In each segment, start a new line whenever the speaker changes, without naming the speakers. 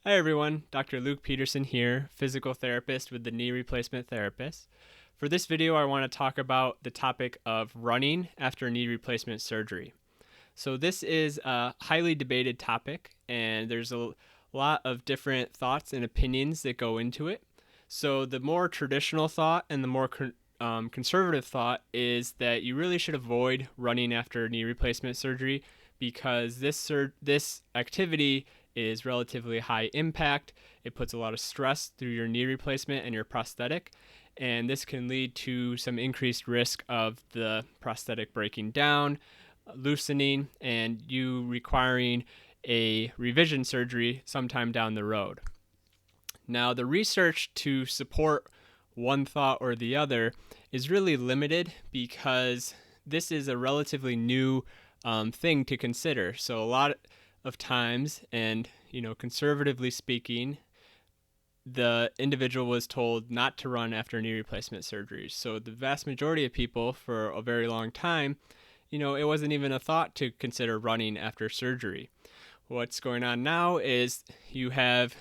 Hi everyone, Dr. Luke Peterson here, physical therapist with the Knee Replacement Therapist. For this video, I want to talk about the topic of running after knee replacement surgery. So this is a highly debated topic, and there's a lot of different thoughts and opinions that go into it. So the more traditional thought and the more conservative thought is that you really should avoid running after knee replacement surgery because this activity is relatively high impact. It puts a lot of stress through your knee replacement and your prosthetic, and this can lead to some increased risk of the prosthetic breaking down, loosening, and you requiring a revision surgery sometime down the road. Now, the research to support one thought or the other is really limited because this is a relatively new thing to consider. So a lot of times, and conservatively speaking, the individual was told not to run after knee replacement surgeries. So the vast majority of people for a very long time, it wasn't even a thought to consider running after surgery. What's going on now is you have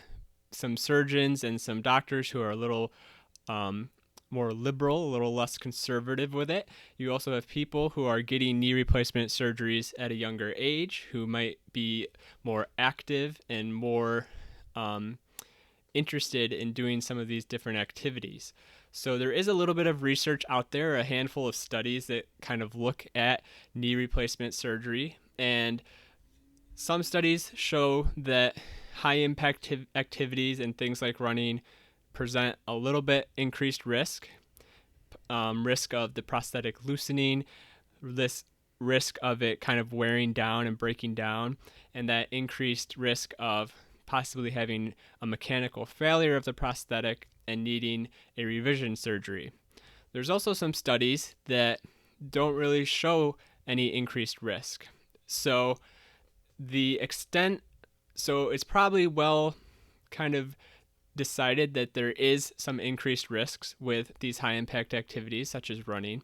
some surgeons and some doctors who are a little more liberal, a little less conservative with it. You also have people who are getting knee replacement surgeries at a younger age who might be more active and more interested in doing some of these different activities. So there is a little bit of research out there, a handful of studies that kind of look at knee replacement surgery, and some studies show that high impact activities and things like running present a little bit increased risk of the prosthetic loosening, this risk of it kind of wearing down and breaking down, and that increased risk of possibly having a mechanical failure of the prosthetic and needing a revision surgery. There's also some studies that don't really show any increased risk. So it's probably well kind of decided that there is some increased risks with these high impact activities such as running.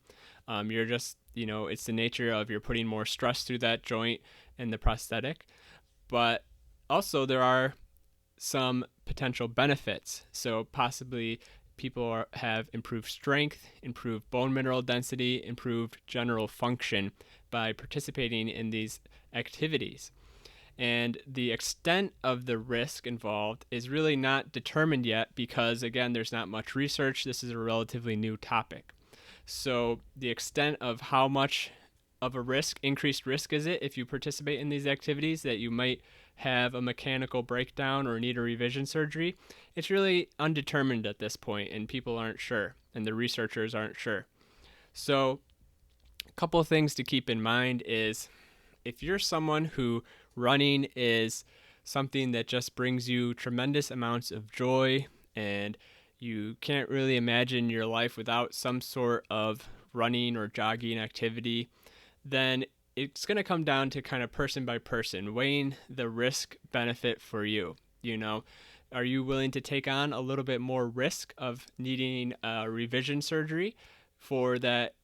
You're just, it's the nature of you're putting more stress through that joint and the prosthetic. But also there are some potential benefits. So possibly people have improved strength, improved bone mineral density, improved general function by participating in these activities. And the extent of the risk involved is really not determined yet because, again, there's not much research. This is a relatively new topic. So the extent of how much of a increased risk is it if you participate in these activities that you might have a mechanical breakdown or need a revision surgery, it's really undetermined at this point, and people aren't sure, and the researchers aren't sure. So a couple of things to keep in mind is if you're someone who running is something that just brings you tremendous amounts of joy and you can't really imagine your life without some sort of running or jogging activity, then it's going to come down to kind of person by person, weighing the risk benefit for you. Are you willing to take on a little bit more risk of needing a revision surgery for that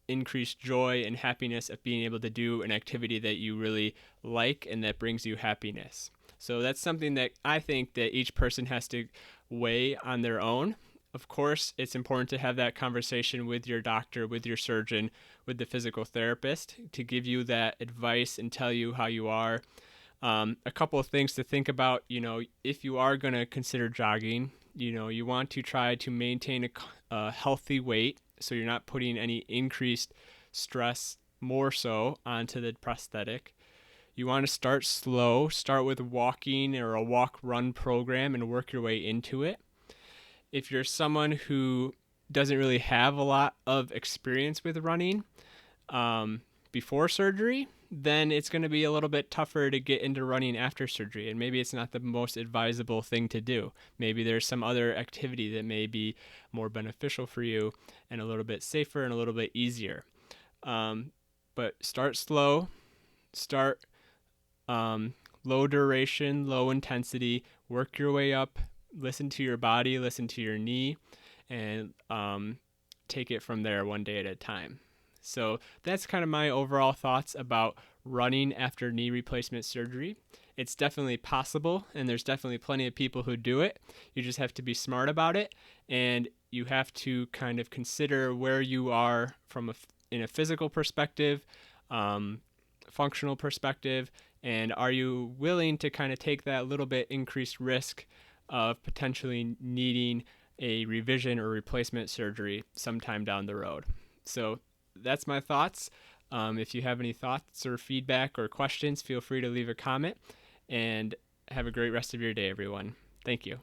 increased joy and happiness of being able to do an activity that you really like and that brings you happiness? So that's something that I think that each person has to weigh on their own. Of course, it's important to have that conversation with your doctor, with your surgeon, with the physical therapist to give you that advice and tell you how you are. A couple of things to think about, if you are going to consider jogging, you want to try to maintain a healthy weight so you're not putting any increased stress more so onto the prosthetic. You want to start slow, start with walking or a walk-run program and work your way into it. If you're someone who doesn't really have a lot of experience with running before surgery, then it's going to be a little bit tougher to get into running after surgery, and maybe it's not the most advisable thing to do. Maybe there's some other activity that may be more beneficial for you and a little bit safer and a little bit easier. But start slow, start low duration, low intensity, work your way up, listen to your body, listen to your knee, and take it from there one day at a time. So that's kind of my overall thoughts about running after knee replacement surgery. it's definitely possible, and there's definitely plenty of people who do it. You just have to be smart about it, and you have to kind of consider where you are in a physical perspective, functional perspective, and are you willing to kind of take that little bit increased risk of potentially needing a revision or replacement surgery sometime down the road. So that's my thoughts. If you have any thoughts or feedback or questions, feel free to leave a comment, and have a great rest of your day, everyone. Thank you.